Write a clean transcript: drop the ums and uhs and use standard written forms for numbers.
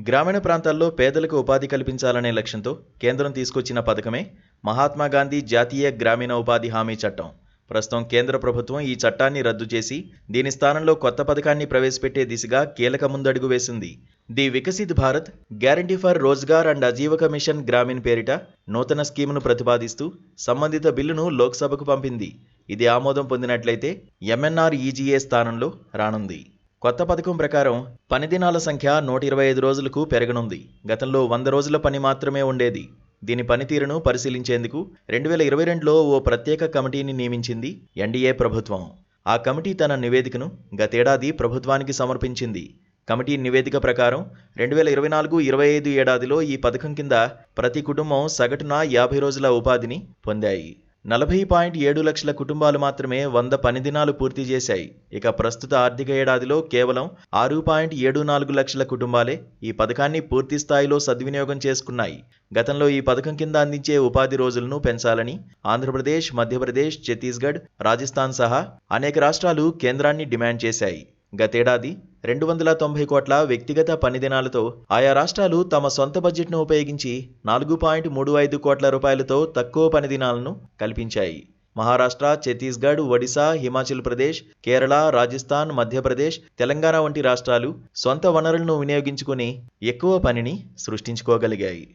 గ్రామీణ ప్రాంతాల్లో పేదలకు ఉపాధి కల్పించాలనే లక్ష్యంతో కేంద్రం తీసుకొచ్చిన పథకమే మహాత్మా గాంధీ జాతీయ గ్రామీణ ఉపాధి హామీ చట్టం. ప్రస్తుతం కేంద్ర ప్రభుత్వం ఈ చట్టాన్ని రద్దు చేసి దీని స్థానంలో కొత్త పథకాన్ని ప్రవేశపెట్టే దిశగా కీలక ముందడుగు వేసింది. The Viksit Bharat guarantee for Rozgar and Ajeevika mission Gramin పేరిట నూతన స్కీమును ప్రతిపాదిస్తూ సంబంధిత బిల్లును లోక్సభకు పంపింది. ఇది ఆమోదం పొందినట్లయితే MNREGA స్థానంలో రానుంది. కొత్త పథకం ప్రకారం పని దినాల సంఖ్య 125 రోజులకు పెరగనుంది. గతంలో 100 రోజుల పని మాత్రమే ఉండేది. దీని పనితీరును పరిశీలించేందుకు 2022లో ఓ ప్రత్యేక కమిటీని నియమించింది NDA ప్రభుత్వం. ఆ కమిటీ తన నివేదికను గతేడాది ప్రభుత్వానికి సమర్పించింది. కమిటీ నివేదిక ప్రకారం 2024-25 ఏడాదిలో ఈ పథకం కింద ప్రతి కుటుంబం సగటున 50 రోజుల ఉపాధిని పొందాయి. 40.7 లక్షల కుటుంబాలు మాత్రమే 100 పని దినాలు పూర్తి చేశాయి. ఇక ప్రస్తుత ఆర్థిక ఏడాదిలో కేవలం 6.74 లక్షల కుటుంబాలే ఈ పథకాన్ని పూర్తి స్థాయిలో సద్వినియోగం చేసుకున్నాయి. గతంలో ఈ పథకం కింద అందించే ఉపాధి రోజులను పెంచాలని ఆంధ్రప్రదేశ్, మధ్యప్రదేశ్, ఛత్తీస్గఢ్, రాజస్థాన్ సహా అనేక రాష్ట్రాలు కేంద్రాన్ని డిమాండ్ చేశాయి. గతేడాది 290 కోట్ల వ్యక్తిగత పని దినాలతో ఆయా రాష్ట్రాలు తమ సొంత బడ్జెట్ను ఉపయోగించి 4.35 కోట్ల రూపాయలతో తక్కువ పని దినాలను కల్పించాయి. మహారాష్ట్ర, ఛత్తీస్గఢ్, ఒడిశా, హిమాచల్ ప్రదేశ్, కేరళ, రాజస్థాన్, మధ్యప్రదేశ్, తెలంగాణ వంటి రాష్ట్రాలు సొంత వనరులను వినియోగించుకుని ఎక్కువ పనిని సృష్టించుకోగలిగాయి.